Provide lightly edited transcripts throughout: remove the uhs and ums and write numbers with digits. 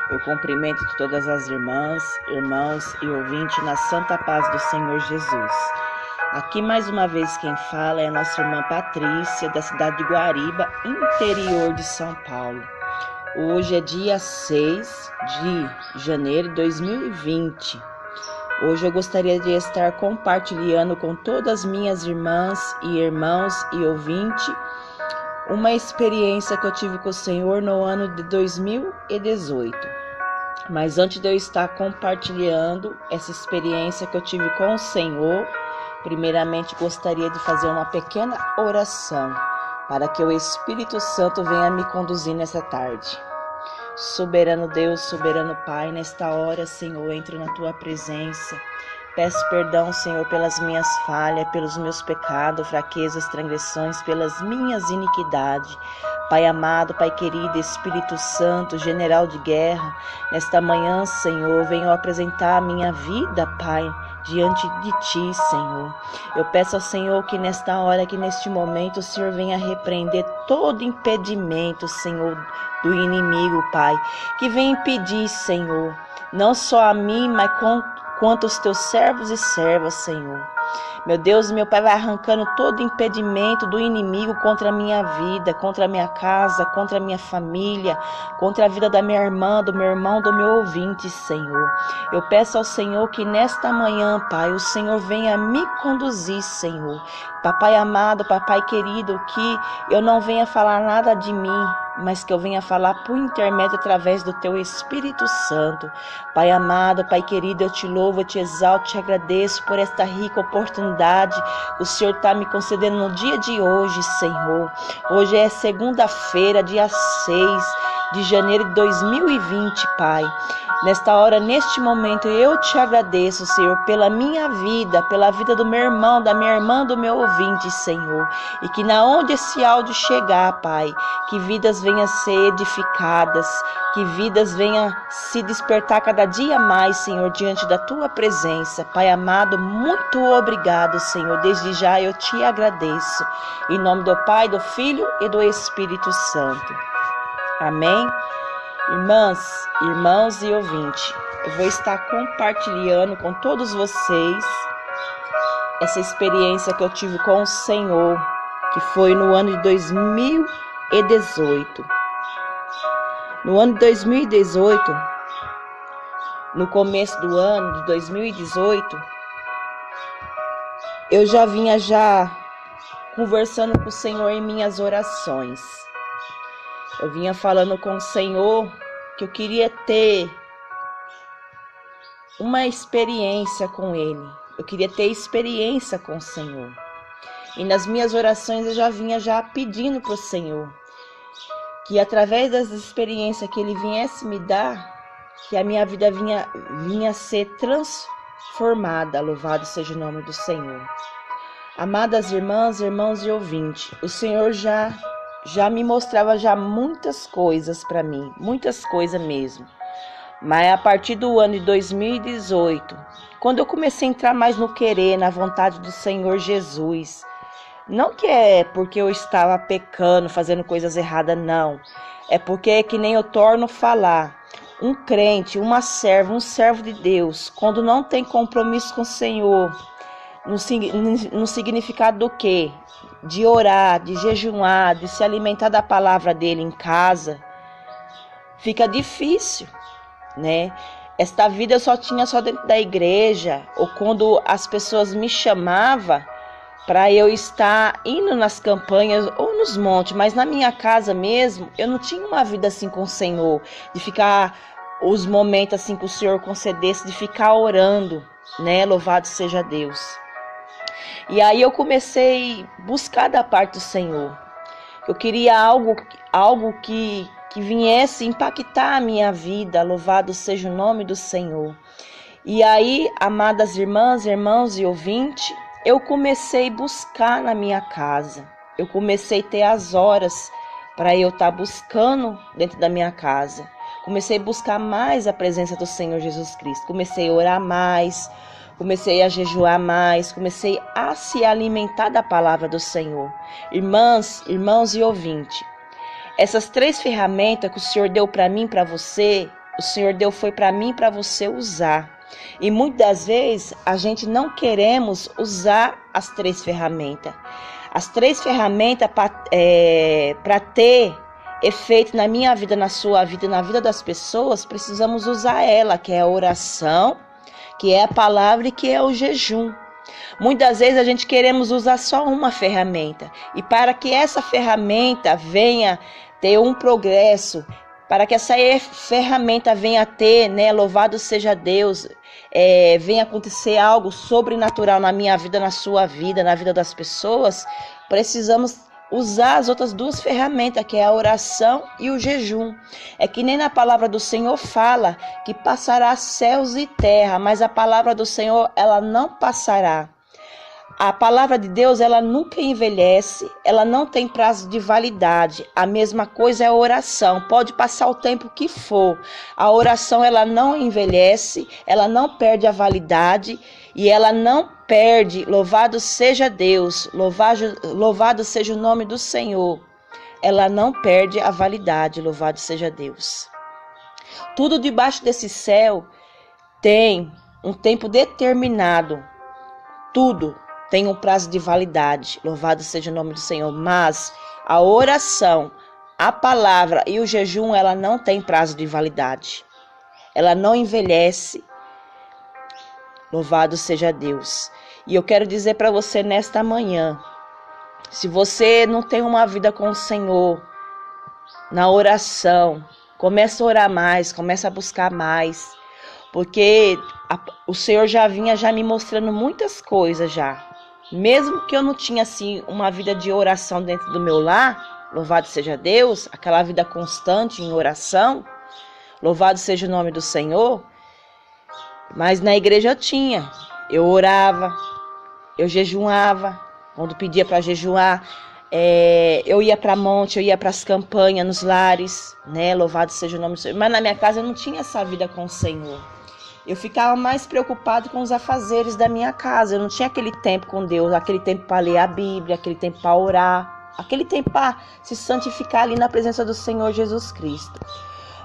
Eu cumprimento todas as irmãs, irmãos e ouvintes na santa paz do Senhor Jesus. Aqui mais uma vez quem fala é a nossa irmã Patrícia, da cidade de Guariba, interior de São Paulo. Hoje é dia 6 de janeiro de 2020. Hoje eu gostaria de estar compartilhando com todas as minhas irmãs e irmãos e ouvintes uma experiência que eu tive com o Senhor no ano de 2018. Mas antes de eu estar compartilhando essa experiência que eu tive com o Senhor, primeiramente gostaria de fazer uma pequena oração para que o Espírito Santo venha me conduzir nessa tarde. Soberano Deus, soberano Pai, nesta hora, Senhor, entro na Tua presença. Peço perdão, Senhor, pelas minhas falhas, pelos meus pecados, fraquezas, transgressões, pelas minhas iniquidades. Pai amado, Pai querido, Espírito Santo, general de guerra, nesta manhã, Senhor, venho apresentar a minha vida, Pai, diante de Ti, Senhor. Eu peço ao Senhor que nesta hora, que neste momento, o Senhor venha repreender todo impedimento, Senhor, do inimigo, Pai, que vem impedir, Senhor, não só a mim, mas quanto os Teus servos e servas, Senhor. Meu Deus, meu Pai, vai arrancando todo impedimento do inimigo contra a minha vida, contra a minha casa, contra a minha família, contra a vida da minha irmã, do meu irmão, do meu ouvinte, Senhor. Eu peço ao Senhor que nesta manhã, Pai, o Senhor venha me conduzir, Senhor. Papai amado, papai querido, que eu não venha falar nada de mim, mas que eu venha falar por intermédio através do Teu Espírito Santo. Pai amado, Pai querido, eu Te louvo, eu Te exalto, Te agradeço por esta rica oportunidade que o Senhor está me concedendo no dia de hoje, Senhor. Hoje é segunda-feira, dia 6 de janeiro de 2020, Pai. Nesta hora, neste momento, eu Te agradeço, Senhor, pela minha vida, pela vida do meu irmão, da minha irmã, do meu ouvinte, Senhor. E que na onde esse áudio chegar, Pai, que vidas venham a ser edificadas, que vidas venham se despertar cada dia mais, Senhor, diante da Tua presença. Pai amado, muito obrigado, Senhor. Desde já eu Te agradeço. Em nome do Pai, do Filho e do Espírito Santo. Amém? Irmãs, irmãos e ouvintes, eu vou estar compartilhando com todos vocês essa experiência que eu tive com o Senhor, que foi no ano de 2018. No ano de 2018, no começo do ano de 2018, eu já vinha conversando com o Senhor em minhas orações. Eu vinha falando com o Senhor que eu queria ter uma experiência com Ele. Eu queria ter experiência com o Senhor. E nas minhas orações eu já vinha pedindo para o Senhor que através das experiências que Ele viesse me dar, que a minha vida vinha a ser transformada. Louvado seja o nome do Senhor. Amadas irmãs, irmãos e ouvintes, o Senhor já me mostrava muitas coisas para mim, muitas coisas mesmo. Mas a partir do ano de 2018, quando eu comecei a entrar mais no querer, na vontade do Senhor Jesus, não que é porque eu estava pecando, fazendo coisas erradas, não. É porque é que nem eu torno a falar, um crente, um servo de Deus, quando não tem compromisso com o Senhor, no significado do quê? De orar, de jejuar, de se alimentar da palavra dele em casa, fica difícil, né? Esta vida eu só tinha dentro da igreja, ou quando as pessoas me chamavam para eu estar indo nas campanhas ou nos montes, mas na minha casa mesmo, eu não tinha uma vida assim com o Senhor, de ficar os momentos assim que o Senhor concedesse, de ficar orando, né? Louvado seja Deus. E aí eu comecei a buscar da parte do Senhor. Eu queria algo que viesse impactar a minha vida. Louvado seja o nome do Senhor. E aí, amadas irmãs, irmãos e ouvintes, eu comecei a buscar na minha casa. Eu comecei a ter as horas para eu estar buscando dentro da minha casa. Comecei a buscar mais a presença do Senhor Jesus Cristo. Comecei a orar mais. Comecei a jejuar mais, comecei a se alimentar da palavra do Senhor. Irmãs, irmãos e ouvintes, essas 3 ferramentas que o Senhor deu para mim, para você, o Senhor deu foi para mim e para você usar. E muitas das vezes a gente não queremos usar as 3 ferramentas. As 3 ferramentas para ter efeito na minha vida, na sua vida, na vida das pessoas, precisamos usar ela, que é a oração, que é a palavra e que é o jejum. Muitas vezes a gente queremos usar só uma ferramenta. E para que essa ferramenta venha ter um progresso, para que essa ferramenta venha ter, né, louvado seja Deus, venha acontecer algo sobrenatural na minha vida, na sua vida, na vida das pessoas, precisamos usar as outras 2 ferramentas, que é a oração e o jejum. É que nem na palavra do Senhor fala que passará céus e terra, mas a palavra do Senhor, ela não passará. A palavra de Deus, ela nunca envelhece, ela não tem prazo de validade. A mesma coisa é a oração, pode passar o tempo que for. A oração, ela não envelhece, ela não perde a validade e ela não perde. Louvado seja Deus, louvado seja o nome do Senhor. Ela não perde a validade, louvado seja Deus. Tudo debaixo desse céu tem um tempo determinado, tudo tem um prazo de validade, louvado seja o nome do Senhor, mas a oração, a palavra e o jejum, ela não tem prazo de validade, ela não envelhece, louvado seja Deus. E eu quero dizer para você nesta manhã, se você não tem uma vida com o Senhor, na oração, comece a orar mais, comece a buscar mais, porque o Senhor já vinha me mostrando muitas coisas já. Mesmo que eu não tinha assim uma vida de oração dentro do meu lar, louvado seja Deus, aquela vida constante em oração, louvado seja o nome do Senhor, mas na igreja eu orava, eu jejuava, quando pedia para jejuar, eu ia para monte, eu ia para as campanhas, nos lares, né? Louvado seja o nome do Senhor, mas na minha casa eu não tinha essa vida com o Senhor. Eu ficava mais preocupado com os afazeres da minha casa. Eu não tinha aquele tempo com Deus, aquele tempo para ler a Bíblia, aquele tempo para orar, aquele tempo para se santificar ali na presença do Senhor Jesus Cristo.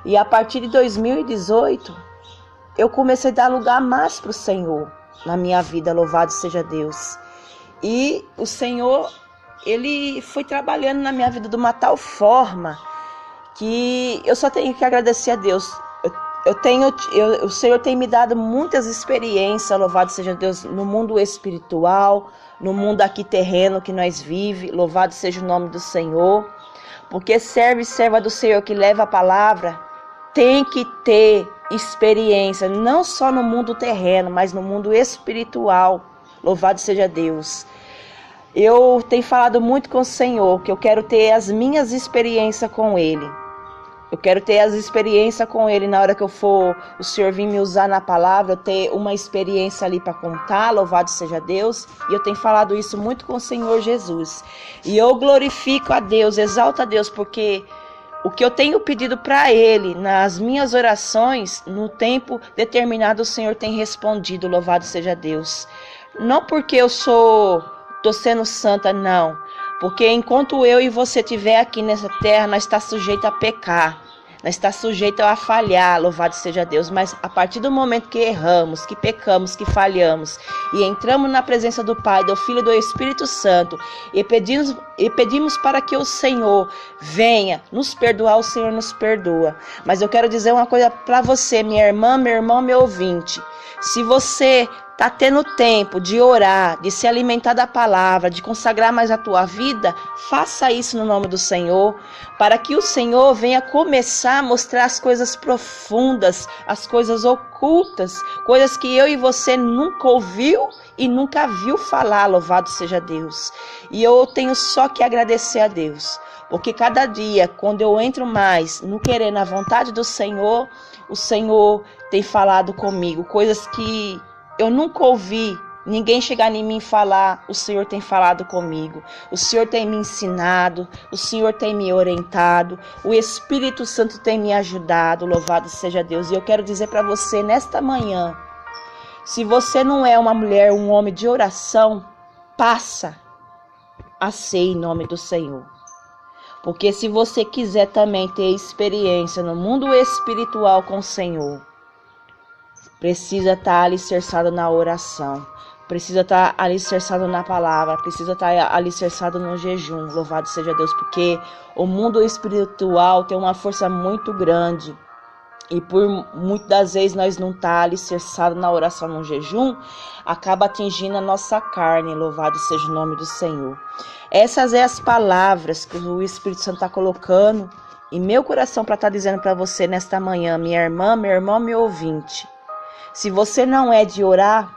E a partir de 2018, eu comecei a dar lugar mais para o Senhor na minha vida, louvado seja Deus. E o Senhor, Ele foi trabalhando na minha vida de uma tal forma que eu só tenho que agradecer a Deus. O Senhor tem me dado muitas experiências, louvado seja Deus, no mundo espiritual, no mundo aqui terreno que nós vivemos, louvado seja o nome do Senhor, porque servo e serva do Senhor que leva a palavra, tem que ter experiência, não só no mundo terreno, mas no mundo espiritual, louvado seja Deus. Eu tenho falado muito com o Senhor, que eu quero ter as minhas experiências com Ele. Eu quero ter as experiências com Ele na hora que o Senhor vir me usar na palavra, eu ter uma experiência ali para contar, louvado seja Deus. E eu tenho falado isso muito com o Senhor Jesus. E eu glorifico a Deus, exalto a Deus, porque o que eu tenho pedido para Ele, nas minhas orações, no tempo determinado, o Senhor tem respondido, louvado seja Deus. Não porque eu estou sendo santa, não. Porque enquanto eu e você estiver aqui nessa terra, nós está sujeito a pecar. Nós está sujeito a falhar, louvado seja Deus. Mas a partir do momento que erramos, que pecamos, que falhamos, e entramos na presença do Pai, do Filho e do Espírito Santo, e pedimos para que o Senhor venha nos perdoar, o Senhor nos perdoa. Mas eu quero dizer uma coisa para você, minha irmã, meu irmão, meu ouvinte. Se você está tendo tempo de orar, de se alimentar da palavra, de consagrar mais a tua vida, faça isso no nome do Senhor, para que o Senhor venha começar a mostrar as coisas profundas, as coisas ocultas, coisas que eu e você nunca ouviu e nunca viu falar, louvado seja Deus. E eu tenho só que agradecer a Deus, porque cada dia, quando eu entro mais no querer, na vontade do Senhor, o Senhor tem falado comigo, coisas que eu nunca ouvi ninguém chegar em mim e falar, o Senhor tem falado comigo, o Senhor tem me ensinado, o Senhor tem me orientado, o Espírito Santo tem me ajudado, louvado seja Deus. E eu quero dizer para você nesta manhã, se você não é uma mulher, um homem de oração, passa a ser em nome do Senhor. Porque se você quiser também ter experiência no mundo espiritual com o Senhor, precisa estar alicerçado na oração, precisa estar alicerçado na palavra, precisa estar alicerçado no jejum. Louvado seja Deus, porque o mundo espiritual tem uma força muito grande. E por muitas das vezes nós não tá alicerçado na oração, no jejum, acaba atingindo a nossa carne. Louvado seja o nome do Senhor. Essas são as palavras que o Espírito Santo está colocando em meu coração para estar dizendo para você nesta manhã, minha irmã, meu irmão, meu ouvinte. Se você não é de orar,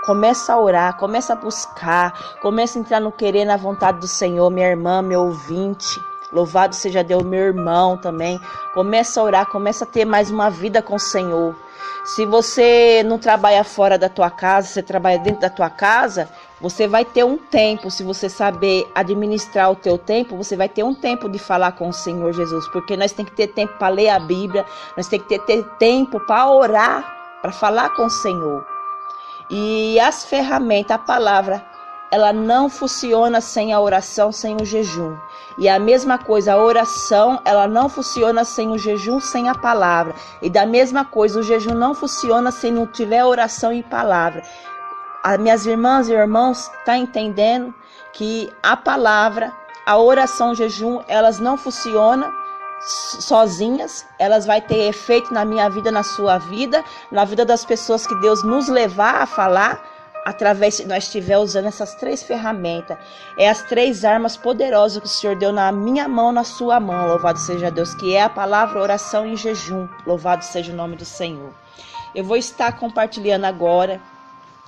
começa a orar, começa a buscar, começa a entrar no querer, na vontade do Senhor, minha irmã, meu ouvinte. Louvado seja Deus, meu irmão também. Começa a orar, começa a ter mais uma vida com o Senhor. Se você não trabalha fora da tua casa, você trabalha dentro da tua casa, você vai ter um tempo. Se você saber administrar o teu tempo, você vai ter um tempo de falar com o Senhor Jesus. Porque nós temos que ter tempo para ler a Bíblia, nós temos que ter tempo para orar, para falar com o Senhor. E as ferramentas, a palavra, ela não funciona sem a oração, sem o jejum. E a mesma coisa, a oração, ela não funciona sem o jejum, sem a palavra. E da mesma coisa, o jejum não funciona se não tiver oração e palavra. As minhas irmãs e irmãos, tá entendendo que a palavra, a oração, o jejum, elas não funcionam sozinhas. Elas vão ter efeito na minha vida, na sua vida, na vida das pessoas que Deus nos levar a falar. Através, se nós estiver usando essas 3 ferramentas, é as 3 armas poderosas que o Senhor deu na minha mão, na sua mão, louvado seja Deus, que é a palavra, oração e jejum, louvado seja o nome do Senhor. Eu vou estar compartilhando agora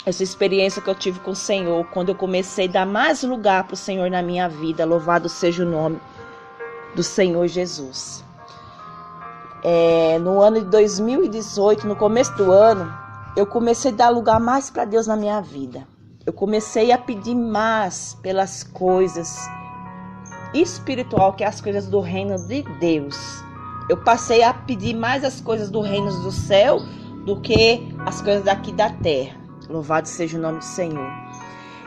essa experiência que eu tive com o Senhor, quando eu comecei a dar mais lugar para o Senhor na minha vida, louvado seja o nome do Senhor Jesus. No ano de 2018, no começo do ano, eu comecei a dar lugar mais para Deus na minha vida. Eu comecei a pedir mais pelas coisas espiritual, que é as coisas do reino de Deus. Eu passei a pedir mais as coisas do reino do céu do que as coisas daqui da terra. Louvado seja o nome do Senhor.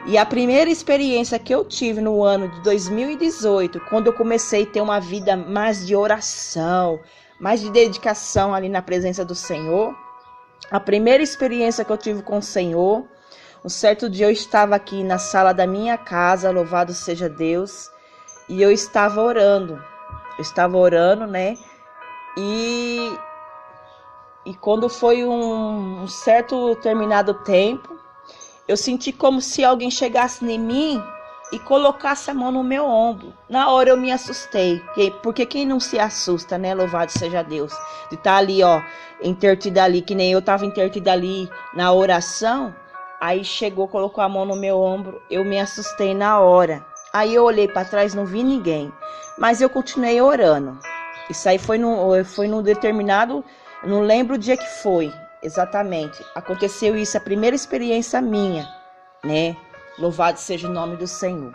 E a primeira experiência que eu tive no ano de 2018, quando eu comecei a ter uma vida mais de oração, mais de dedicação ali na presença do Senhor, a primeira experiência que eu tive com o Senhor, um certo dia eu estava aqui na sala da minha casa, louvado seja Deus, e eu estava orando, né? E quando foi um certo terminado tempo, eu senti como se alguém chegasse em mim e colocasse a mão no meu ombro. Na hora eu me assustei, porque quem não se assusta, né? Louvado seja Deus. De estar ali, ó, intertida ali, que nem eu estava intertida ali na oração. Aí chegou, colocou a mão no meu ombro, eu me assustei na hora. Aí eu olhei para trás, não vi ninguém, mas eu continuei orando. Isso aí foi num determinado, não lembro o dia que foi, exatamente. Aconteceu isso, a primeira experiência minha, né? Louvado seja o nome do Senhor.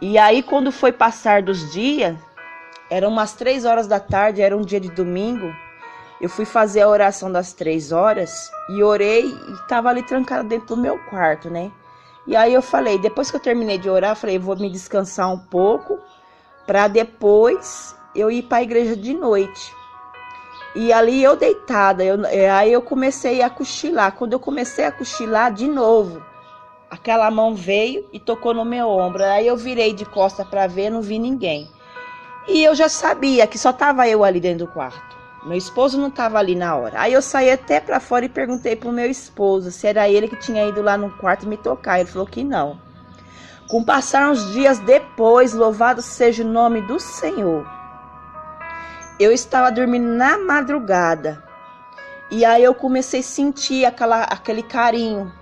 E aí, quando foi passar dos dias, eram umas 3 horas da tarde, era um dia de domingo. Eu fui fazer a oração das 3 horas e orei e estava ali trancada dentro do meu quarto, né? E aí eu falei, depois que eu terminei de orar, eu falei, vou me descansar um pouco para depois eu ir para a igreja de noite. E ali eu deitada, aí eu comecei a cochilar. Quando eu comecei a cochilar de novo, aquela mão veio e tocou no meu ombro. Aí eu virei de costas para ver, não vi ninguém. E eu já sabia que só estava eu ali dentro do quarto. Meu esposo não estava ali na hora. Aí eu saí até para fora e perguntei pro meu esposo se era ele que tinha ido lá no quarto me tocar. Ele falou que não. Com passar uns dias depois, louvado seja o nome do Senhor, eu estava dormindo na madrugada. E aí eu comecei a sentir aquele carinho,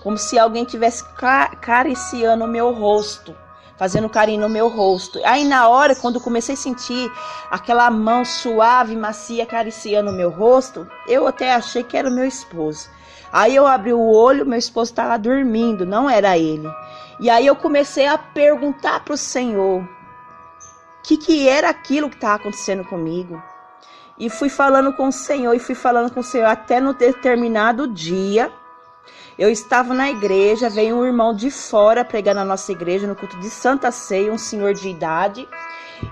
como se alguém tivesse acariciando o meu rosto, fazendo carinho no meu rosto. Aí na hora, quando eu comecei a sentir aquela mão suave, macia, acariciando o meu rosto, eu até achei que era o meu esposo. Aí eu abri o olho, meu esposo estava dormindo, não era ele. E aí eu comecei a perguntar para o Senhor, o que era aquilo que estava acontecendo comigo? E fui falando com o Senhor, até no determinado dia, Eu estava na igreja, veio um irmão de fora pregar na nossa igreja, no culto de Santa Ceia, um senhor de idade.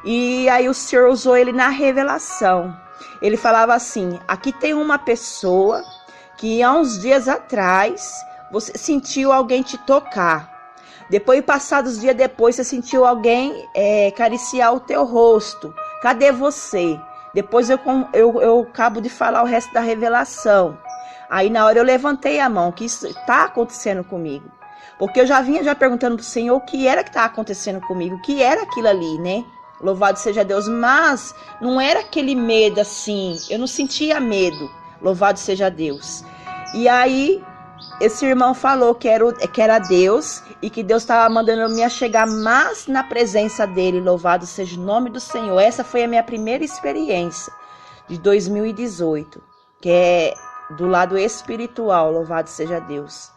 E aí o Senhor usou ele na revelação. Ele falava assim: aqui tem uma pessoa que há uns dias atrás você sentiu alguém te tocar. Depois, passados dias depois, você sentiu alguém acariciar o teu rosto. Cadê você? Depois eu acabo de falar o resto da revelação. Aí na hora eu levantei a mão, que isso está acontecendo comigo. Porque eu já vinha perguntando para o Senhor o que era que estava acontecendo comigo, o que era aquilo ali, né? Louvado seja Deus, mas não era aquele medo assim, eu não sentia medo, louvado seja Deus. E aí esse irmão falou que era Deus e que Deus estava mandando eu me chegar mais na presença dele, louvado seja o nome do Senhor. Essa foi a minha primeira experiência de 2018, que é do lado espiritual, louvado seja Deus.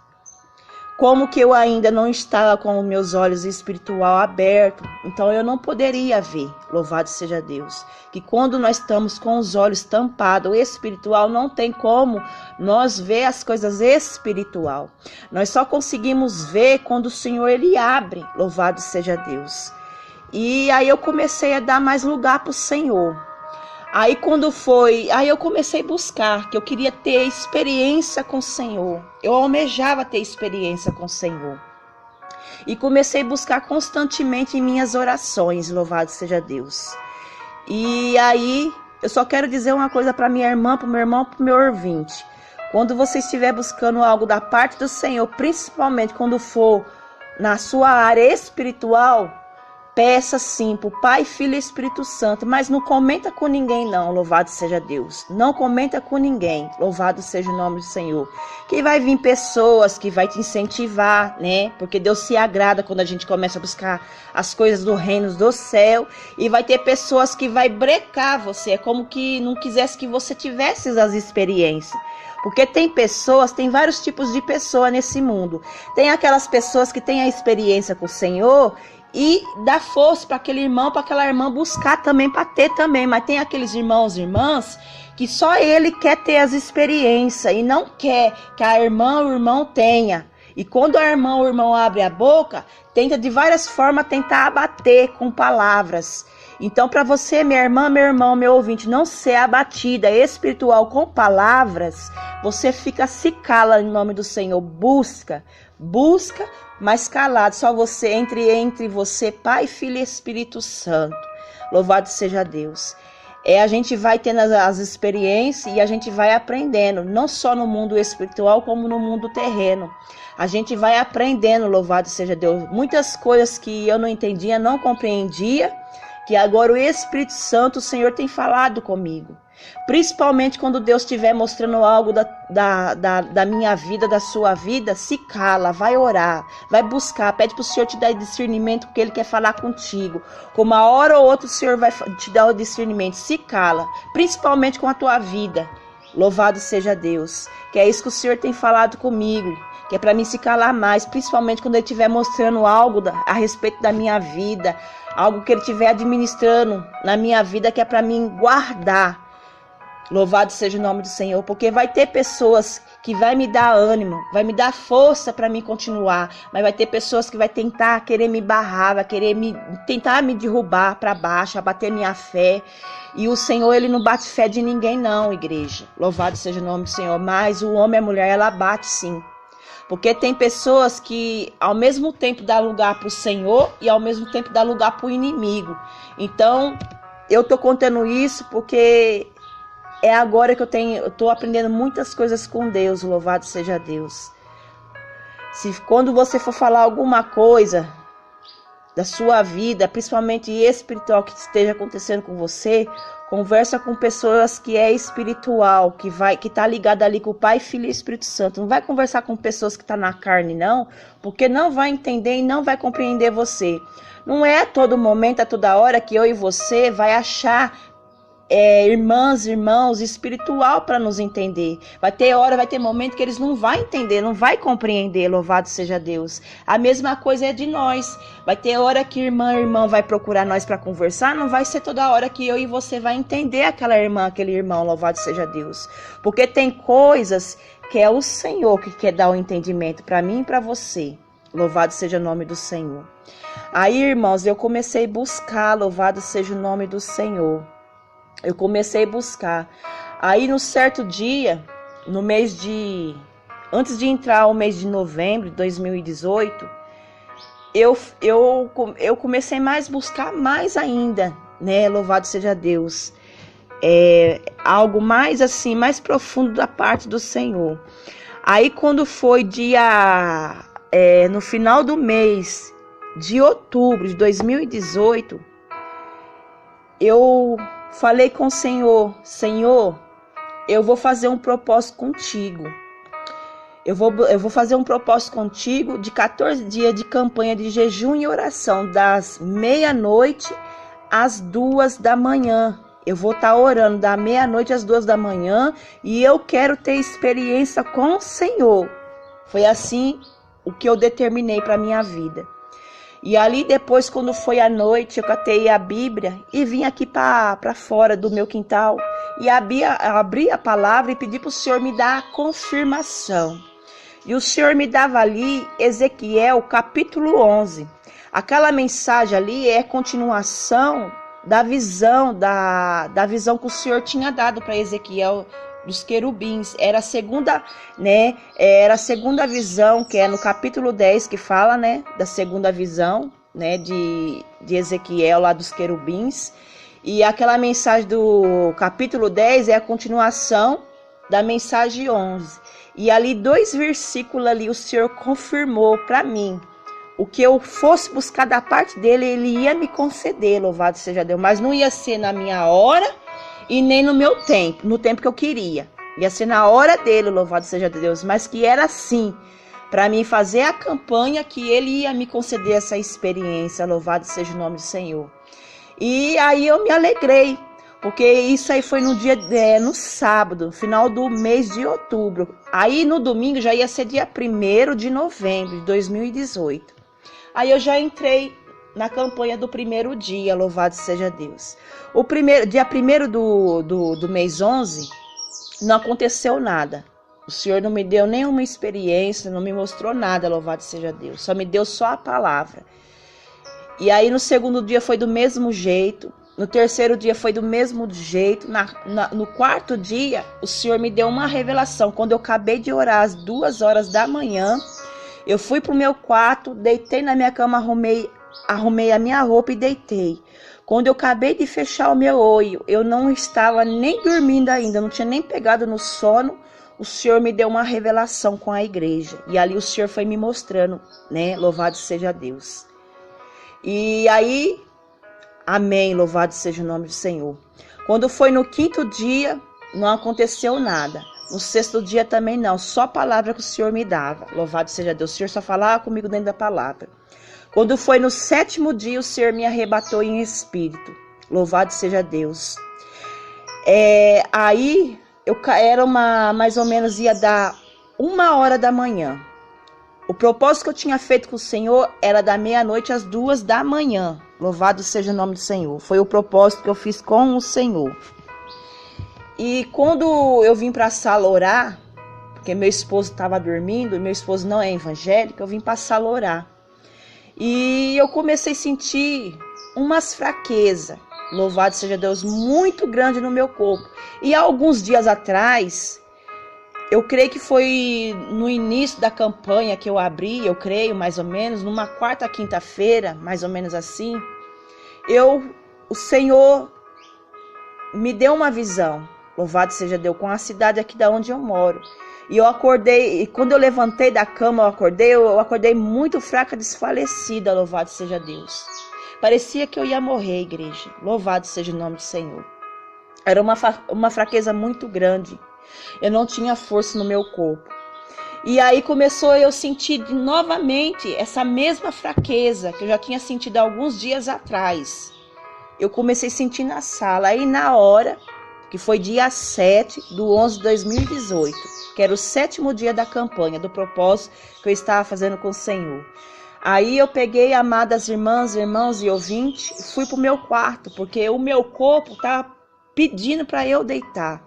Como que eu ainda não estava com os meus olhos espiritual abertos, então eu não poderia ver, louvado seja Deus. Que quando nós estamos com os olhos tampados, o espiritual não tem como nós ver as coisas espiritual. Nós só conseguimos ver quando o Senhor ele abre, louvado seja Deus. E aí eu comecei a dar mais lugar para o Senhor. Aí eu comecei a buscar, que eu queria ter experiência com o Senhor. Eu almejava ter experiência com o Senhor. E comecei a buscar constantemente em minhas orações, louvado seja Deus. E aí, eu só quero dizer uma coisa para minha irmã, para o meu irmão, para o meu ouvinte. Quando você estiver buscando algo da parte do Senhor, principalmente quando for na sua área espiritual, peça sim para o Pai, Filho e Espírito Santo, mas não comenta com ninguém não, louvado seja Deus. Não comenta com ninguém, louvado seja o nome do Senhor. Que vai vir pessoas que vai te incentivar, né? Porque Deus se agrada quando a gente começa a buscar as coisas do reino do céu. E vai ter pessoas que vai brecar você, é como que não quisesse que você tivesse as experiências. Porque tem vários tipos de pessoas nesse mundo. Tem aquelas pessoas que têm a experiência com o Senhor e dá força para aquele irmão, para aquela irmã buscar também, para ter também. Mas tem aqueles irmãos e irmãs que só ele quer ter as experiências e não quer que a irmã ou o irmão tenha. E quando a irmã ou o irmão abre a boca, tenta de várias formas tentar abater com palavras. Então, para você, minha irmã, meu irmão, meu ouvinte, não ser abatida espiritual com palavras, você se cala em nome do Senhor. Busca, mas calado. Só você, entre você, Pai, Filho e Espírito Santo. Louvado seja Deus. A gente vai tendo as experiências e a gente vai aprendendo, não só no mundo espiritual, como no mundo terreno. A gente vai aprendendo, louvado seja Deus. Muitas coisas que eu não entendia, não compreendia, que agora o Espírito Santo, o Senhor tem falado comigo. Principalmente quando Deus estiver mostrando algo da minha vida, da sua vida, se cala, vai orar, vai buscar, pede para o Senhor te dar discernimento, porque Ele quer falar contigo. Com uma hora ou outra o Senhor vai te dar o discernimento, se cala, principalmente com a tua vida. Louvado seja Deus, que é isso que o Senhor tem falado comigo, que é para mim se calar mais, principalmente quando Ele estiver mostrando algo a respeito da minha vida, algo que Ele estiver administrando na minha vida, que é para mim guardar. Louvado seja o nome do Senhor, porque vai ter pessoas que vai me dar ânimo, vai me dar força para mim continuar, mas vai ter pessoas que vai tentar querer me barrar, vai querer tentar me derrubar para baixo, abater minha fé. E o Senhor, Ele não bate fé de ninguém não, igreja. Louvado seja o nome do Senhor, mas o homem e a mulher, ela bate sim. Porque tem pessoas que ao mesmo tempo dá lugar para o Senhor e ao mesmo tempo dá lugar para o inimigo. Então, eu tô contando isso porque é agora que eu tô aprendendo muitas coisas com Deus, louvado seja Deus. Quando você for falar alguma coisa da sua vida, principalmente espiritual, que esteja acontecendo com você, conversa com pessoas que é espiritual, que tá ligada ali com o Pai, Filho e Espírito Santo. Não vai conversar com pessoas que tá na carne, não, porque não vai entender e não vai compreender você. Não é a todo momento, a toda hora que eu e você vai achar irmãos, espiritual para nos entender. Vai ter hora, vai ter momento que eles não vão entender, não vai compreender, louvado seja Deus. A mesma coisa é de nós. Vai ter hora que irmão vai procurar nós para conversar, não vai ser toda hora que eu e você vai entender aquela irmã, aquele irmão, louvado seja Deus. Porque tem coisas que é o Senhor que quer dar o entendimento para mim e para você. Louvado seja o nome do Senhor. Aí, irmãos, eu comecei a buscar, louvado seja o nome do Senhor. Eu comecei a buscar. Aí, no certo dia, antes de entrar o mês de novembro de 2018, eu comecei mais a buscar mais ainda, né? Louvado seja Deus. Algo mais assim, mais profundo da parte do Senhor. Aí, quando foi no final do mês de outubro de 2018, eu falei com o Senhor: Senhor, eu vou fazer um propósito contigo. Eu vou fazer um propósito contigo de 14 dias de campanha de jejum e oração, das meia-noite às 2 da manhã. Eu vou estar orando da meia-noite às 2 da manhã e eu quero ter experiência com o Senhor. Foi assim o que eu determinei para a minha vida. E ali depois, quando foi à noite, eu catei a Bíblia e vim aqui para fora do meu quintal e abri a palavra e pedi para o Senhor me dar a confirmação. E o Senhor me dava ali Ezequiel capítulo 11. Aquela mensagem ali é continuação da visão que o Senhor tinha dado para Ezequiel dos querubins. Era a segunda, né? Era a segunda visão, que é no capítulo 10 que fala, né, da segunda visão, né, de Ezequiel lá dos querubins. E aquela mensagem do capítulo 10 é a continuação da mensagem 11. E ali 2 versículos ali o Senhor confirmou para mim. O que eu fosse buscar da parte dele, ele ia me conceder, louvado seja Deus. Mas não ia ser na minha hora e nem no meu tempo, no tempo que eu queria. Ia ser na hora dele, louvado seja Deus. Mas que era assim, para mim fazer a campanha, que ele ia me conceder essa experiência, louvado seja o nome do Senhor. E aí eu me alegrei, porque isso aí foi no sábado, final do mês de outubro. Aí no domingo já ia ser dia 1º de novembro de 2018. Aí eu já entrei na campanha do primeiro dia, louvado seja Deus. O dia 1º do mês 11, não aconteceu nada. O Senhor não me deu nenhuma experiência, não me mostrou nada, louvado seja Deus. Só me deu só a palavra. E aí no segundo dia foi do mesmo jeito. No terceiro dia foi do mesmo jeito. No quarto dia, o Senhor me deu uma revelação. Quando eu acabei de orar às 2 horas da manhã, eu fui pro meu quarto, deitei na minha cama, arrumei a minha roupa e deitei. Quando eu acabei de fechar o meu olho, eu não estava nem dormindo ainda, não tinha nem pegado no sono. O Senhor me deu uma revelação com a igreja. E ali o Senhor foi me mostrando, né? Louvado seja Deus. E aí, amém, louvado seja o nome do Senhor. Quando foi no 5º dia, não aconteceu nada. No 6º dia também não, só a palavra que o Senhor me dava. Louvado seja Deus, o Senhor só falava comigo dentro da palavra. Quando foi no 7º dia, o Senhor me arrebatou em espírito. Louvado seja Deus. Aí, mais ou menos, ia dar 1 da manhã. O propósito que eu tinha feito com o Senhor era da meia-noite às 2 da manhã. Louvado seja o nome do Senhor. Foi o propósito que eu fiz com o Senhor. E quando eu vim para a sala orar, porque meu esposo estava dormindo, e meu esposo não é evangélico, eu vim para a sala orar. E eu comecei a sentir umas fraquezas, louvado seja Deus, muito grande no meu corpo. E há alguns dias atrás, eu creio que foi no início da campanha que eu abri, eu creio mais ou menos, numa quarta, quinta-feira, mais ou menos assim, o Senhor me deu uma visão. Louvado seja Deus, com a cidade aqui da onde eu moro. E eu acordei, e quando eu levantei da cama, eu acordei muito fraca, desfalecida, louvado seja Deus. Parecia que eu ia morrer, igreja. Louvado seja o nome do Senhor. Era uma fraqueza muito grande. Eu não tinha força no meu corpo. E aí começou eu sentir novamente essa mesma fraqueza que eu já tinha sentido alguns dias atrás. Eu comecei a sentir na sala, aí na hora, que foi dia 7/11 de 2018, que era o 7º dia da campanha, do propósito que eu estava fazendo com o Senhor. Aí eu peguei, amadas irmãs, irmãos e ouvintes, fui para o meu quarto, porque o meu corpo estava pedindo para eu deitar.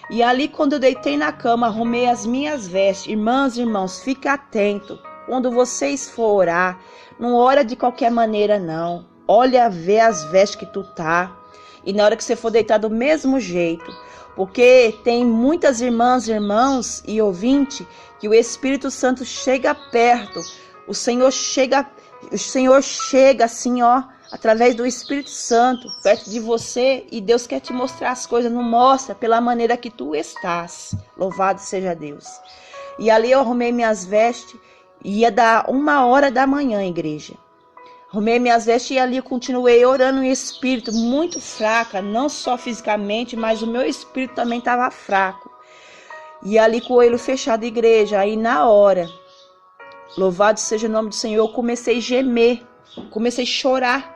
E ali, quando eu deitei na cama, arrumei as minhas vestes. Irmãs e irmãos, fique atento. Quando vocês for orar, não ora de qualquer maneira, não. Olha, vê as vestes que tu tá. E na hora que você for deitar do mesmo jeito. Porque tem muitas irmãs, irmãos e ouvinte que o Espírito Santo chega perto. O Senhor chega assim, ó, através do Espírito Santo, perto de você, e Deus quer te mostrar as coisas, não mostra pela maneira que tu estás. Louvado seja Deus. E ali eu arrumei minhas vestes, ia dar 1h da manhã, igreja. Arrumei minhas vestes e ali eu continuei orando em espírito, muito fraca, não só fisicamente, mas o meu espírito também estava fraco. E ali com o olho fechado, igreja, aí na hora, louvado seja o nome do Senhor, eu comecei a gemer, comecei a chorar.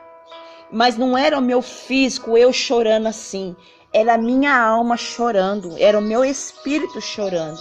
Mas não era o meu físico, eu chorando assim. Era a minha alma chorando, era o meu espírito chorando.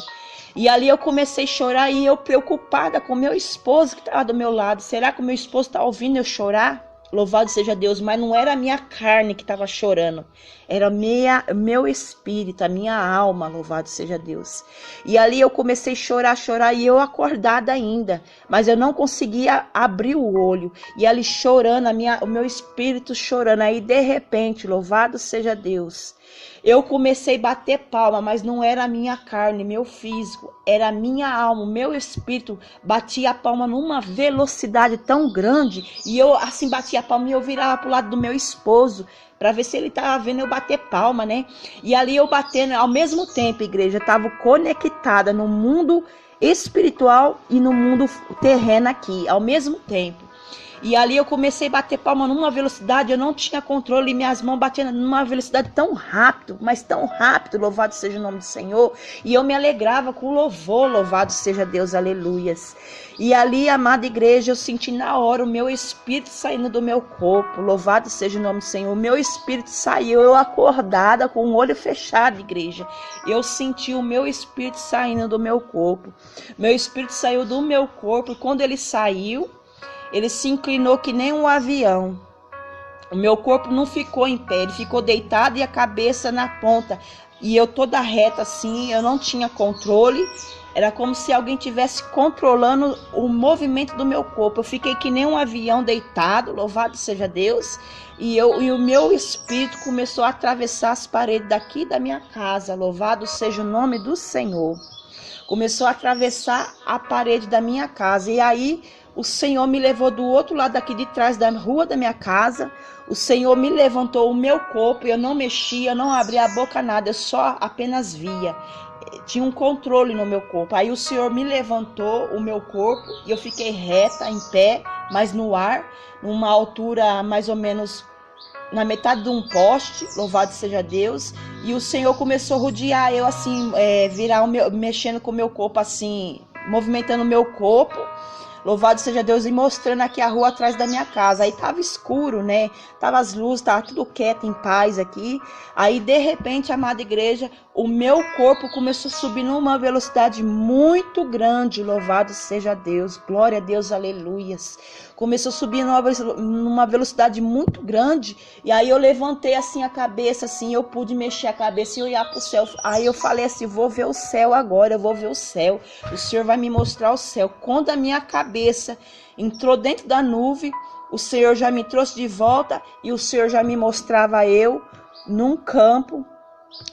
E ali eu comecei a chorar e eu preocupada com o meu esposo que estava do meu lado. Será que o meu esposo está ouvindo eu chorar? Louvado seja Deus, mas não era a minha carne que estava chorando. Era meu espírito, a minha alma, louvado seja Deus. E ali eu comecei a chorar e eu acordada ainda. Mas eu não conseguia abrir o olho. E ali chorando, o meu espírito chorando. Aí de repente, louvado seja Deus, eu comecei a bater palma, mas não era a minha carne, meu físico, era a minha alma, o meu espírito batia a palma numa velocidade tão grande, e eu assim batia a palma e eu virava para o lado do meu esposo, para ver se ele estava vendo eu bater palma, né? E ali eu batendo, ao mesmo tempo, igreja, estava conectada no mundo espiritual e no mundo terreno aqui, ao mesmo tempo. E ali eu comecei a bater palma numa velocidade, eu não tinha controle, e minhas mãos batendo numa velocidade tão rápido, mas tão rápido, louvado seja o nome do Senhor. E eu me alegrava com o louvor, louvado seja Deus, aleluias. E ali, amada igreja, eu senti na hora o meu espírito saindo do meu corpo, louvado seja o nome do Senhor. O meu espírito saiu, eu acordada com o olho fechado, igreja. Eu senti o meu espírito saindo do meu corpo. Meu espírito saiu do meu corpo, e quando ele saiu, ele se inclinou que nem um avião. O meu corpo não ficou em pé, ele ficou deitado e a cabeça na ponta. E eu toda reta assim, eu não tinha controle. Era como se alguém estivesse controlando o movimento do meu corpo. Eu fiquei que nem um avião deitado, louvado seja Deus. E o meu espírito começou a atravessar as paredes daqui da minha casa. Louvado seja o nome do Senhor. Começou a atravessar a parede da minha casa. E aí o Senhor me levou do outro lado daqui de trás da rua da minha casa. O Senhor me levantou o meu corpo. Eu não mexia, eu não abria a boca, nada. Eu só apenas via. Tinha um controle no meu corpo. Aí o Senhor me levantou o meu corpo e eu fiquei reta, em pé, mas no ar, numa altura mais ou menos na metade de um poste, louvado seja Deus. E o Senhor começou a rodear eu assim, mexendo com o meu corpo assim, movimentando o meu corpo. Louvado seja Deus, e mostrando aqui a rua atrás da minha casa. Aí tava escuro, né? Tava as luzes, tava tudo quieto, em paz aqui. Aí, de repente, amada igreja, o meu corpo começou a subir numa velocidade muito grande. Louvado seja Deus, glória a Deus, aleluias. Começou a subir numa velocidade muito grande. E aí eu levantei assim a cabeça, assim, eu pude mexer a cabeça e olhar para o céu. Aí eu falei assim, vou ver o céu agora, eu vou ver o céu. O Senhor vai me mostrar o céu. Quando a minha cabeça entrou dentro da nuvem, o Senhor já me trouxe de volta e o Senhor já me mostrava eu num campo,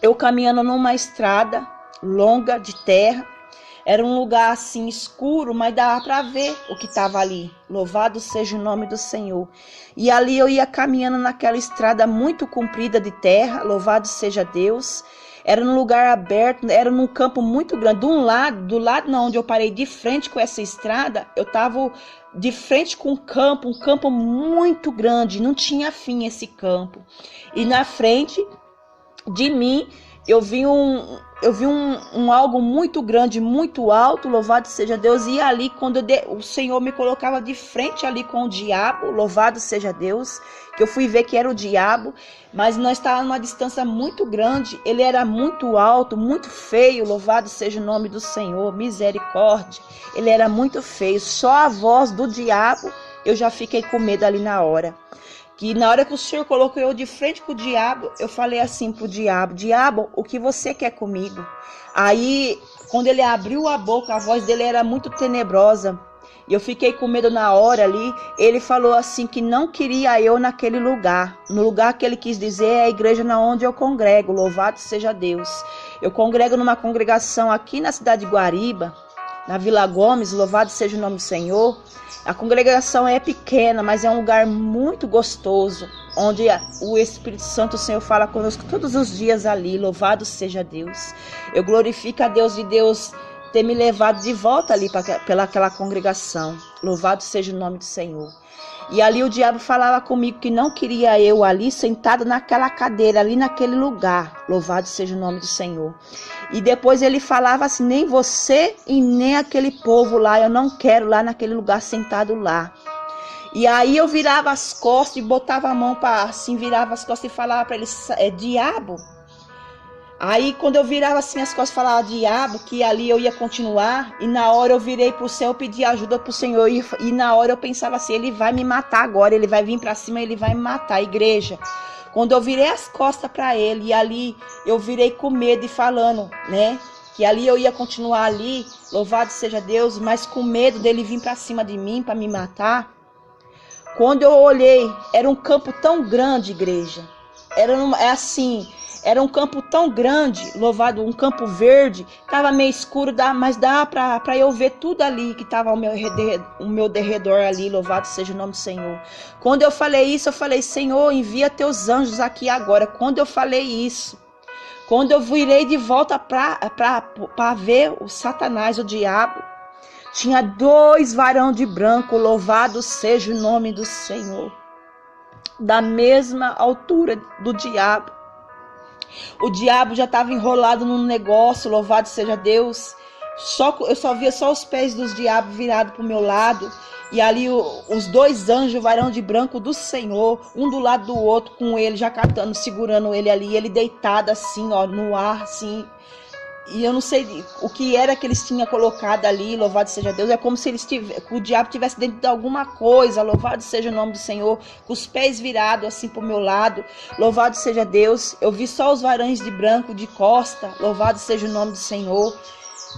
eu caminhando numa estrada longa de terra. Era um lugar assim escuro, mas dava para ver o que estava ali. Louvado seja o nome do Senhor. E ali eu ia caminhando naquela estrada muito comprida de terra. Louvado seja Deus. Era num lugar aberto, era num campo muito grande. Do lado não, onde eu parei de frente com essa estrada, eu estava de frente com um campo muito grande. Não tinha fim esse campo. E na frente de mim, eu vi um algo muito grande, muito alto, louvado seja Deus. E ali, quando o Senhor me colocava de frente ali com o diabo, louvado seja Deus, que eu fui ver que era o diabo, mas nós estávamos numa distância muito grande, ele era muito alto, muito feio, louvado seja o nome do Senhor, misericórdia, ele era muito feio, só a voz do diabo, eu já fiquei com medo ali na hora. que na hora que o Senhor colocou eu de frente pro diabo, eu falei assim pro diabo: diabo, o que você quer comigo? Aí, quando ele abriu a boca, a voz dele era muito tenebrosa, e eu fiquei com medo na hora ali. Ele falou assim que não queria eu naquele lugar. No lugar que ele quis dizer é a igreja na onde eu congrego, louvado seja Deus. Eu congrego numa congregação aqui na cidade de Guariba, na Vila Gomes, louvado seja o nome do Senhor. A congregação é pequena, mas é um lugar muito gostoso, onde o Espírito Santo, o Senhor, fala conosco todos os dias ali, louvado seja Deus. Eu glorifico a Deus de Deus ter me levado de volta ali pelaquela congregação, louvado seja o nome do Senhor. E ali o diabo falava comigo que não queria eu ali sentado naquela cadeira, ali naquele lugar, louvado seja o nome do Senhor. E depois ele falava assim: nem você e nem aquele povo lá, eu não quero lá naquele lugar sentado lá. E aí eu virava as costas e botava a mão para assim, virava as costas e falava para ele: diabo. Aí quando eu virava assim as costas, falava diabo, que ali eu ia continuar. E na hora eu virei pro céu, pedi ajuda pro Senhor. E na hora eu pensava assim: ele vai me matar agora, ele vai vir para cima, ele vai me matar, igreja. Quando eu virei as costas para ele, e ali eu virei com medo e falando, né, que ali eu ia continuar ali, louvado seja Deus, mas com medo dele vir para cima de mim, para me matar. Quando eu olhei, era um campo tão grande, igreja. Era um campo tão grande, louvado, um campo verde, estava meio escuro, mas dá para eu ver tudo ali que estava ao meu derredor ali, louvado seja o nome do Senhor. Quando eu falei isso, eu falei: Senhor, envia teus anjos aqui agora. Quando eu falei isso, quando eu virei de volta para ver o Satanás, o diabo, tinha 2 varões de branco, louvado seja o nome do Senhor, da mesma altura do diabo. O diabo já estava enrolado num negócio, louvado seja Deus. Eu só via só os pés dos diabos virados para o meu lado. E ali os 2 anjos, varão de branco do Senhor, um do lado do outro, com ele já catando, segurando ele ali. Ele deitado assim, ó, no ar, assim. E eu não sei o que era que eles tinham colocado ali, louvado seja Deus. É como se o diabo estivesse dentro de alguma coisa, louvado seja o nome do Senhor, com os pés virados assim para o meu lado, louvado seja Deus. Eu vi só os varões de branco de costa, louvado seja o nome do Senhor.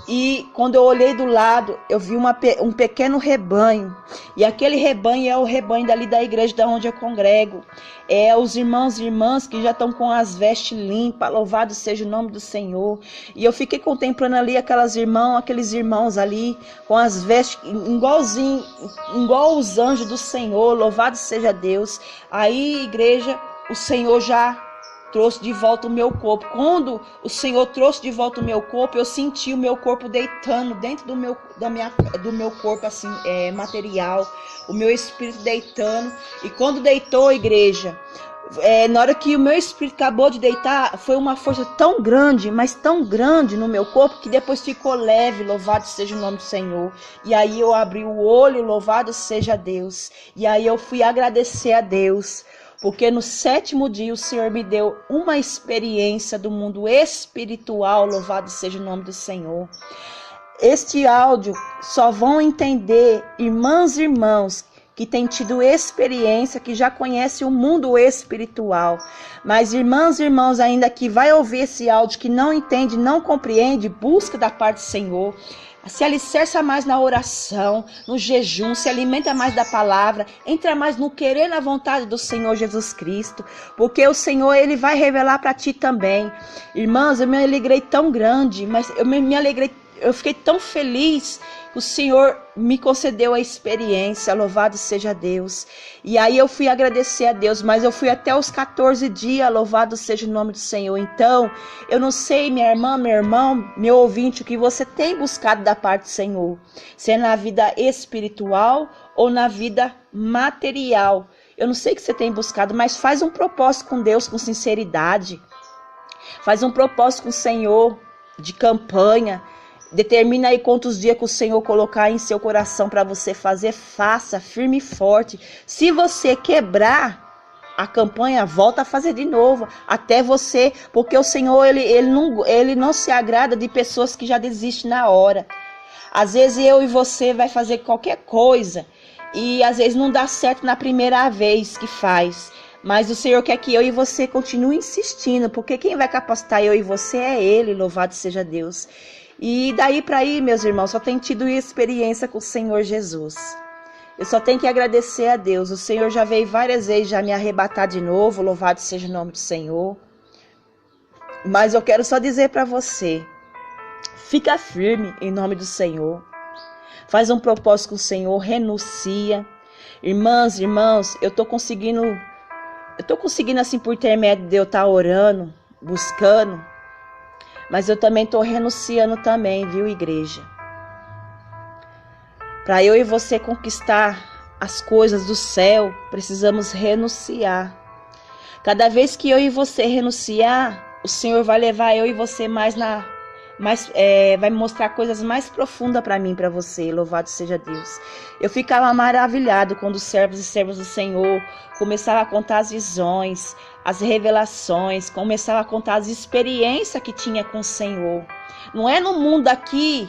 E quando eu olhei do lado, eu vi um pequeno rebanho. E aquele rebanho é o rebanho dali da igreja da onde eu congrego. É os irmãos e irmãs que já estão com as vestes limpas, louvado seja o nome do Senhor. E eu fiquei contemplando ali aqueles irmãos ali, com as vestes igualzinho, igual os anjos do Senhor, louvado seja Deus. Aí, igreja, o Senhor já trouxe de volta o meu corpo. Quando o Senhor trouxe de volta o meu corpo, eu senti o meu corpo deitando dentro do meu corpo, assim, material, o meu espírito deitando. E quando deitou, igreja, na hora que o meu espírito acabou de deitar, foi uma força tão grande, mas tão grande no meu corpo, que depois ficou leve, louvado seja o nome do Senhor. E aí eu abri o olho, louvado seja Deus. E aí eu fui agradecer a Deus, porque no 7º dia o Senhor me deu uma experiência do mundo espiritual, louvado seja o nome do Senhor. Este áudio só vão entender irmãs e irmãos que têm tido experiência, que já conhecem o mundo espiritual. Mas irmãs e irmãos ainda que vai ouvir esse áudio, que não entende, não compreende, busca da parte do Senhor. Se alicerça mais na oração, no jejum, se alimenta mais da palavra, entra mais no querer, na vontade do Senhor Jesus Cristo, porque o Senhor, Ele vai revelar para ti também. Irmãs, eu me alegrei tão grande, mas eu fiquei tão feliz que o Senhor me concedeu a experiência, louvado seja Deus. E aí eu fui agradecer a Deus, mas eu fui até os 14 dias, louvado seja o nome do Senhor. Então, eu não sei, minha irmã, meu irmão, meu ouvinte, o que você tem buscado da parte do Senhor, se é na vida espiritual ou na vida material. Eu não sei o que você tem buscado, mas faz um propósito com Deus com sinceridade. Faz um propósito com o Senhor de campanha. Determina aí quantos dias que o Senhor colocar em seu coração para você fazer, faça firme e forte. Se você quebrar a campanha, volta a fazer de novo, até você, porque o Senhor ele não se agrada de pessoas que já desistem na hora. Às vezes eu e você vai fazer qualquer coisa e às vezes não dá certo na primeira vez que faz. Mas o Senhor quer que eu e você continue insistindo, porque quem vai capacitar eu e você é Ele, louvado seja Deus. E daí para aí, meus irmãos, só tenho tido experiência com o Senhor Jesus. Eu só tenho que agradecer a Deus. O Senhor já veio várias vezes já me arrebatar de novo, louvado seja o nome do Senhor. Mas eu quero só dizer para você, fica firme em nome do Senhor. Faz um propósito com o Senhor, renuncia. Irmãs, irmãos, eu tô conseguindo assim por intermédio de eu estar orando, buscando, mas eu também tô renunciando também, viu, igreja? Para eu e você conquistar as coisas do céu, precisamos renunciar. Cada vez que eu e você renunciar, o Senhor vai levar eu e você vai me mostrar coisas mais profundas para mim, para você, louvado seja Deus. Eu ficava maravilhado quando os servos e servas do Senhor começavam a contar as visões, as revelações, começavam a contar as experiências que tinha com o Senhor. Não é no mundo aqui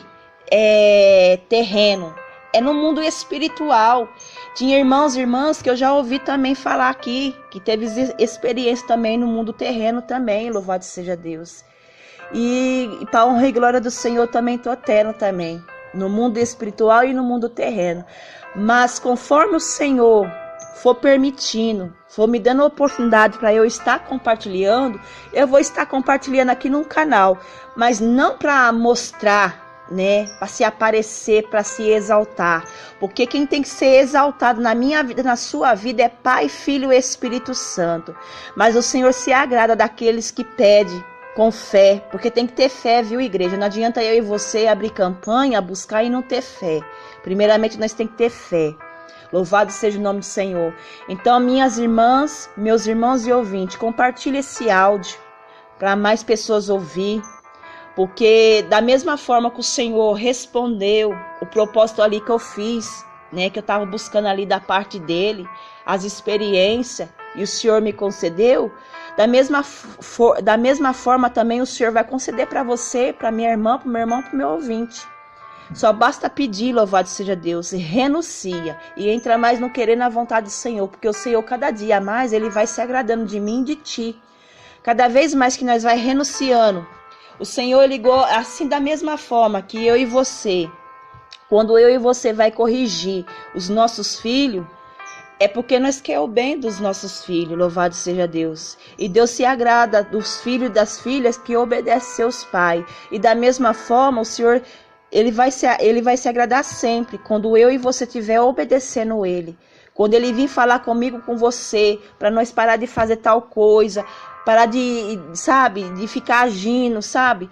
terreno, é no mundo espiritual. Tinha irmãos e irmãs que eu já ouvi também falar aqui, que teve experiência também no mundo terreno também, louvado seja Deus. E para honra e glória do Senhor também estou tendo também, no mundo espiritual e no mundo terreno. Mas conforme o Senhor for permitindo, for me dando oportunidade para eu estar compartilhando, eu vou estar compartilhando aqui no canal. Mas não para mostrar, né, para se aparecer, para se exaltar. Porque quem tem que ser exaltado na minha vida, na sua vida, é Pai, Filho e Espírito Santo. Mas o Senhor se agrada daqueles que pedem com fé, porque tem que ter fé, viu, igreja? Não adianta eu e você abrir campanha, buscar e não ter fé. Primeiramente, nós temos que ter fé. Louvado seja o nome do Senhor. Então, minhas irmãs, meus irmãos e ouvintes, compartilhe esse áudio para mais pessoas ouvir, porque da mesma forma que o Senhor respondeu o propósito ali que eu fiz, né, que eu estava buscando ali da parte dele, as experiências, e o Senhor me concedeu, da mesma forma também o Senhor vai conceder para você, para minha irmã, para o meu irmão, para o meu ouvinte. Só basta pedir, louvado seja Deus, e renuncia, e entra mais no querer na vontade do Senhor, porque o Senhor cada dia mais, Ele vai se agradando de mim e de ti. Cada vez mais que nós vai renunciando, o Senhor ligou assim da mesma forma que eu e você, quando eu e você vai corrigir os nossos filhos, é porque nós queremos o bem dos nossos filhos, louvado seja Deus. E Deus se agrada dos filhos e das filhas que obedecem seus pais. E da mesma forma, o Senhor, Ele vai se agradar sempre, quando eu e você estiver obedecendo Ele. Quando Ele vir falar comigo, com você, para nós parar de fazer tal coisa, parar de ficar agindo, sabe?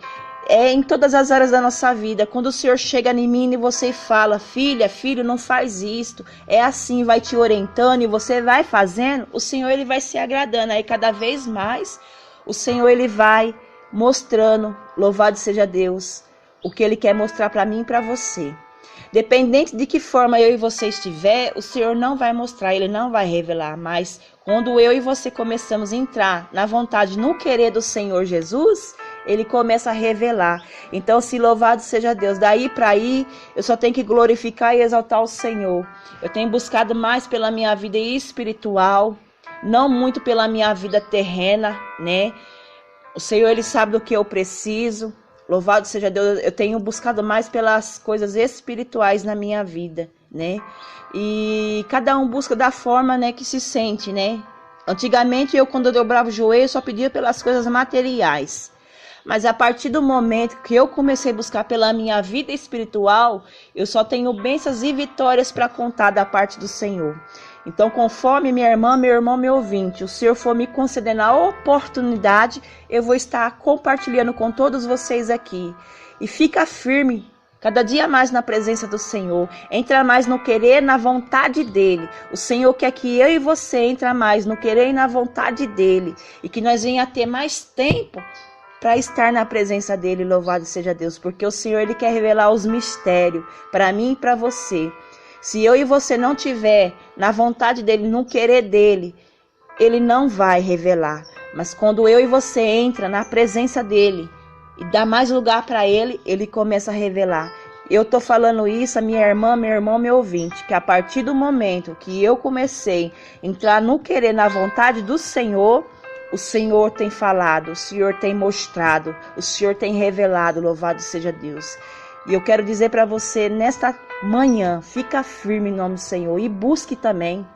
É em todas as áreas da nossa vida. Quando o Senhor chega em mim e você fala, filha, filho, não faz isto. É assim, vai te orientando e você vai fazendo. O Senhor, Ele vai se agradando. Aí cada vez mais, o Senhor, Ele vai mostrando, louvado seja Deus, o que Ele quer mostrar para mim e para você. Dependente de que forma eu e você estiver, o Senhor não vai mostrar, Ele não vai revelar. Mas quando eu e você começamos a entrar na vontade, no querer do Senhor Jesus, Ele começa a revelar. Então, se louvado seja Deus. Daí para aí, eu só tenho que glorificar e exaltar o Senhor. Eu tenho buscado mais pela minha vida espiritual, não muito pela minha vida terrena, né? O Senhor, Ele sabe do que eu preciso. Louvado seja Deus, eu tenho buscado mais pelas coisas espirituais na minha vida, né? E cada um busca da forma, né, que se sente, né? Antigamente, quando eu dobrava o joelho, só pedia pelas coisas materiais. Mas a partir do momento que eu comecei a buscar pela minha vida espiritual, eu só tenho bênçãos e vitórias para contar da parte do Senhor. Então, conforme minha irmã, meu irmão, meu ouvinte, o Senhor for me concedendo a oportunidade, eu vou estar compartilhando com todos vocês aqui. E fica firme, cada dia mais na presença do Senhor. Entra mais no querer, na vontade dEle. O Senhor quer que eu e você entre mais no querer e na vontade dEle. E que nós venhamos a ter mais tempo para estar na presença dEle, louvado seja Deus. Porque o Senhor, Ele quer revelar os mistérios para mim e para você. Se eu e você não tiver na vontade dEle, no querer dEle, Ele não vai revelar. Mas quando eu e você entra na presença dEle e dá mais lugar para Ele, Ele começa a revelar. Eu tô falando isso, a minha irmã, meu irmão, meu ouvinte, que a partir do momento que eu comecei a entrar no querer, na vontade do Senhor, o Senhor tem falado, o Senhor tem mostrado, o Senhor tem revelado, louvado seja Deus. E eu quero dizer para você, nesta manhã, fica firme em nome do Senhor e busque também.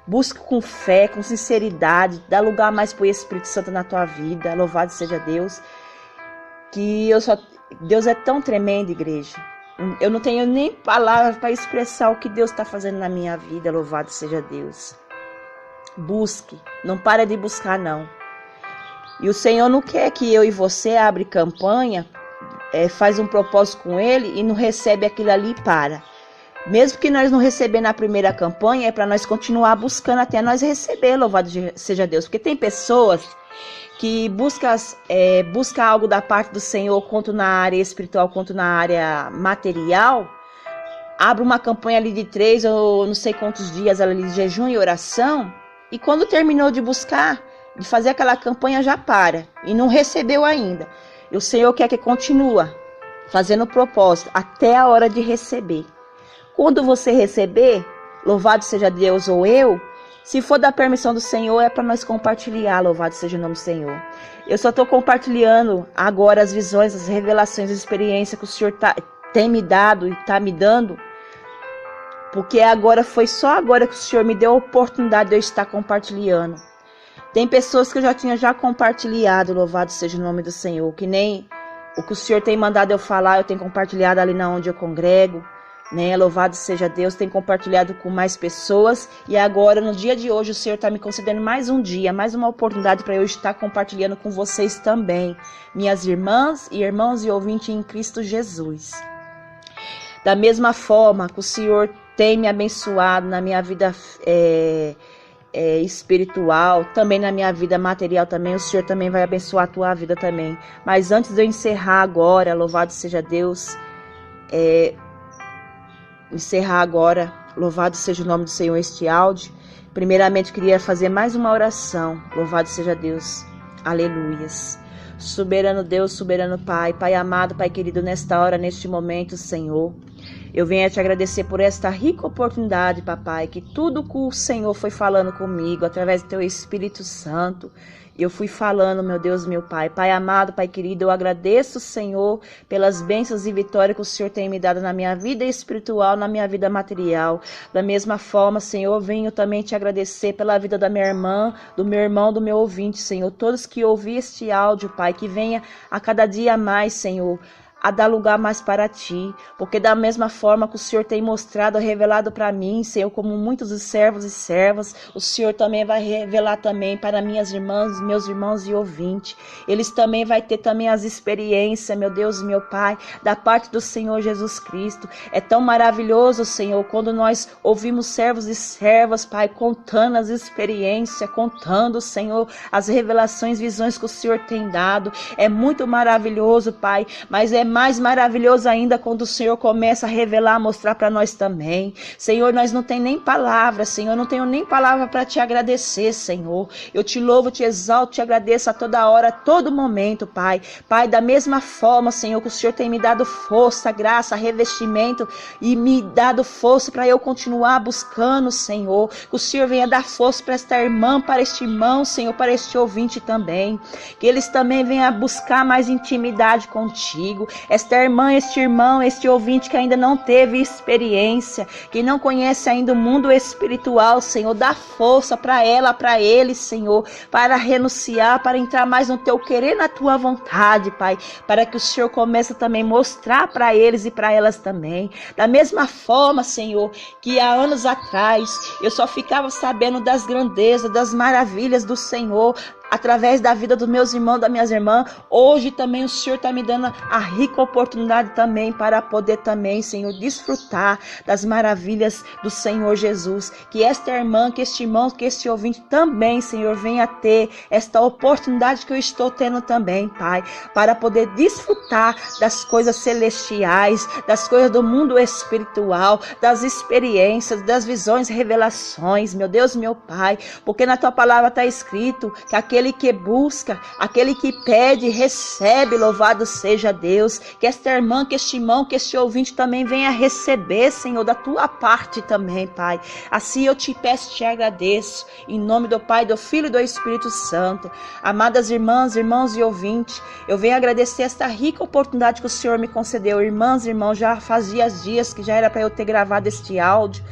Busque com fé, com sinceridade, dá lugar mais para o Espírito Santo na tua vida, louvado seja Deus. Deus é tão tremendo, igreja. Eu não tenho nem palavras para expressar o que Deus está fazendo na minha vida, louvado seja Deus. Busque, não para de buscar não. E o Senhor não quer que eu e você abra campanha, faz um propósito com Ele e não recebe aquilo ali e para. Mesmo que nós não receber na primeira campanha, é para nós continuar buscando até nós receber, louvado seja Deus. Porque tem pessoas que busca algo da parte do Senhor, quanto na área espiritual, quanto na área material, abre uma campanha ali de 3 ou não sei quantos dias ali de jejum e oração, e quando terminou de buscar, de fazer aquela campanha, já para, e não recebeu ainda. E o Senhor quer que continua fazendo o propósito, até a hora de receber. Quando você receber, louvado seja Deus ou eu, se for da permissão do Senhor, é para nós compartilhar, louvado seja o nome do Senhor. Eu só estou compartilhando agora as visões, as revelações, as experiências que o Senhor tem me dado e está me dando, porque foi só agora que o Senhor me deu a oportunidade de eu estar compartilhando. Tem pessoas que eu já tinha compartilhado, louvado seja o nome do Senhor, que nem o que o Senhor tem mandado eu falar, eu tenho compartilhado ali na onde eu congrego. Louvado seja Deus, tem compartilhado com mais pessoas e agora no dia de hoje o Senhor está me concedendo mais um dia, mais uma oportunidade para eu estar compartilhando com vocês também, minhas irmãs e irmãos e ouvintes em Cristo Jesus. Da mesma forma que o Senhor tem me abençoado na minha vida espiritual, também na minha vida material também, o Senhor também vai abençoar a tua vida também. Mas antes de eu encerrar agora, louvado seja Deus, encerrar agora, louvado seja o nome do Senhor, este áudio. Primeiramente, queria fazer mais uma oração. Louvado seja Deus. Aleluias. Soberano Deus, soberano Pai, Pai amado, Pai querido, nesta hora, neste momento, Senhor, eu venho a te agradecer por esta rica oportunidade, papai, que tudo que o Senhor foi falando comigo, através do teu Espírito Santo, eu fui falando, meu Deus, meu Pai. Pai amado, Pai querido, eu agradeço, Senhor, pelas bênçãos e vitórias que o Senhor tem me dado na minha vida espiritual, na minha vida material. Da mesma forma, Senhor, venho também te agradecer pela vida da minha irmã, do meu irmão, do meu ouvinte, Senhor. Todos que ouvem este áudio, Pai, que venha a cada dia mais, Senhor, a dar lugar mais para ti, porque da mesma forma que o Senhor tem mostrado, revelado para mim, Senhor, como muitos servos e servas, o Senhor também vai revelar também para minhas irmãs, meus irmãos e ouvintes. Eles também vai ter também as experiências, meu Deus e meu Pai, da parte do Senhor Jesus Cristo. É tão maravilhoso, Senhor, quando nós ouvimos servos e servas, Pai, contando as experiências, contando, Senhor, as revelações, visões que o Senhor tem dado. É muito maravilhoso, Pai, mas é mais maravilhoso ainda quando o Senhor começa a revelar, mostrar para nós também. Senhor, nós não tem nem palavras, Senhor, não tenho nem palavra para te agradecer, Senhor. Eu te louvo, te exalto, te agradeço a toda hora, a todo momento, Pai. Pai, da mesma forma, Senhor, que o Senhor tem me dado força, graça, revestimento e me dado força para eu continuar buscando, Senhor. Que o Senhor venha dar força para esta irmã, para este irmão, Senhor, para este ouvinte também. Que eles também venham buscar mais intimidade contigo. Esta irmã, este irmão, este ouvinte que ainda não teve experiência, que não conhece ainda o mundo espiritual, Senhor, dá força para ela, para ele, Senhor, para renunciar, para entrar mais no teu querer, na tua vontade, Pai, para que o Senhor comece também a mostrar para eles e para elas também. Da mesma forma, Senhor, que há anos atrás eu só ficava sabendo das grandezas, das maravilhas do Senhor, através da vida dos meus irmãos, das minhas irmãs. Hoje também o Senhor está me dando a rica oportunidade também para poder também, Senhor, desfrutar das maravilhas do Senhor Jesus. Que esta irmã, que este irmão, que este ouvinte também, Senhor, venha ter esta oportunidade que eu estou tendo também, Pai, para poder desfrutar das coisas celestiais, das coisas do mundo espiritual, das experiências, das visões, revelações, meu Deus, meu Pai, porque na tua palavra está escrito que aquele aquele que busca, aquele que pede, recebe, louvado seja Deus. Que esta irmã, que este irmão, que este ouvinte também venha receber, Senhor, da tua parte também, Pai. Assim eu te peço, te agradeço, em nome do Pai, do Filho e do Espírito Santo. Amadas irmãs, irmãos e ouvintes, eu venho agradecer esta rica oportunidade que o Senhor me concedeu. Irmãs e irmãos, já fazia dias que já era para eu ter gravado este áudio.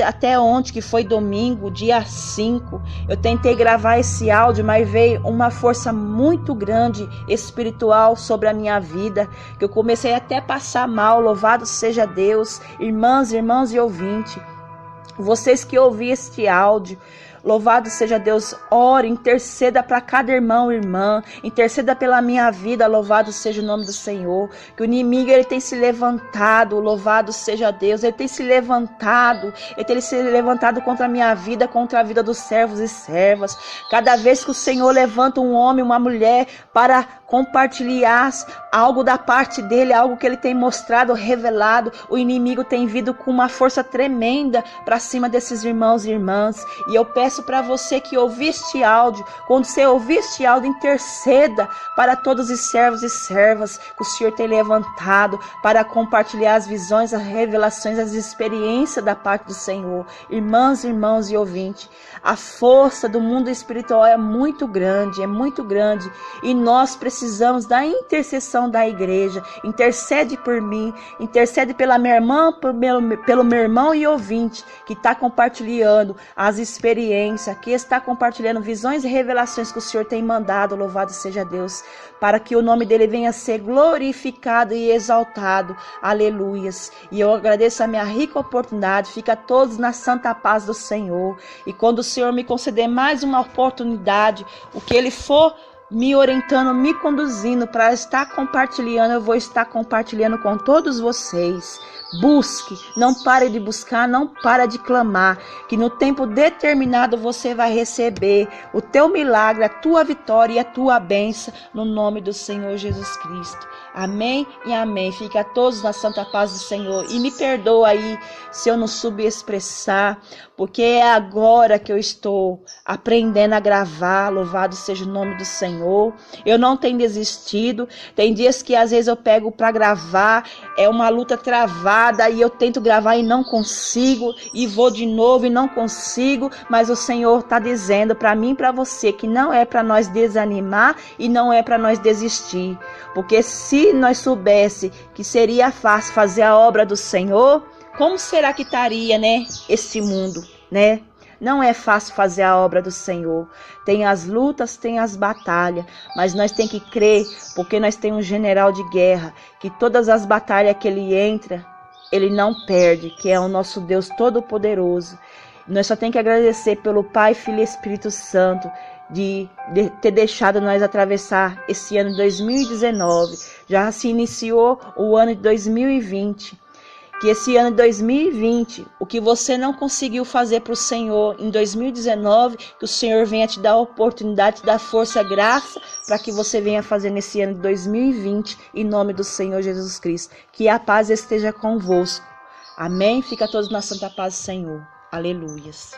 Até ontem, que foi domingo, dia 5, eu tentei gravar esse áudio, mas veio uma força muito grande espiritual sobre a minha vida, que eu comecei até a passar mal. Louvado seja Deus. Irmãs, irmãos e ouvintes, vocês que ouviram este áudio, louvado seja Deus, ore, interceda para cada irmão e irmã, interceda pela minha vida, louvado seja o nome do Senhor. Que o inimigo, ele tem se levantado, louvado seja Deus, ele tem se levantado contra a minha vida, contra a vida dos servos e servas. Cada vez que o Senhor levanta um homem, uma mulher para compartilhar algo da parte dele, algo que ele tem mostrado, revelado, o inimigo tem vindo com uma força tremenda para cima desses irmãos e irmãs. E eu peço para você que ouvir este áudio, quando você ouvir este áudio, interceda para todos os servos e servas que o Senhor tem levantado para compartilhar as visões, as revelações, as experiências da parte do Senhor. Irmãs, irmãos e ouvintes, a força do mundo espiritual é muito grande, e nós precisamos da intercessão da igreja. Intercede por mim, intercede pela minha irmã, pelo meu irmão e ouvinte que está compartilhando as experiências, que está compartilhando visões e revelações que o Senhor tem mandado, louvado seja Deus, para que o nome dele venha a ser glorificado e exaltado. Aleluias. E eu agradeço a minha rica oportunidade. Fica todos na santa paz do Senhor. E quando o Senhor me conceder mais uma oportunidade, o que ele for me orientando, me conduzindo para estar compartilhando, eu vou estar compartilhando com todos vocês. Busque, não pare de buscar, não pare de clamar, que no tempo determinado você vai receber o teu milagre, a tua vitória e a tua bênção, no nome do Senhor Jesus Cristo. Amém e amém. Fica a todos na santa paz do Senhor. E me perdoa aí se eu não soube expressar, porque é agora que eu estou aprendendo a gravar. Louvado seja o nome do Senhor. Eu não tenho desistido. Tem dias que às vezes eu pego para gravar, é uma luta travada e eu tento gravar e não consigo, e vou de novo e não consigo, mas o Senhor está dizendo para mim e para você que não é para nós desanimar e não é para nós desistir, porque se nós soubesse que seria fácil fazer a obra do Senhor, como será que estaria, esse mundo, Não é fácil fazer a obra do Senhor. Tem as lutas, tem as batalhas, mas nós temos que crer, porque nós temos um general de guerra, que todas as batalhas que ele entra, ele não perde, que é o nosso Deus Todo-Poderoso. Nós só temos que agradecer pelo Pai, Filho e Espírito Santo, de ter deixado nós atravessar esse ano de 2019. Já se iniciou o ano de 2020. Que esse ano de 2020, o que você não conseguiu fazer para o Senhor em 2019, que o Senhor venha te dar a oportunidade, te dar força, graça, para que você venha fazer nesse ano de 2020, em nome do Senhor Jesus Cristo. Que a paz esteja convosco. Amém? Fica todos na santa paz do Senhor. Aleluias.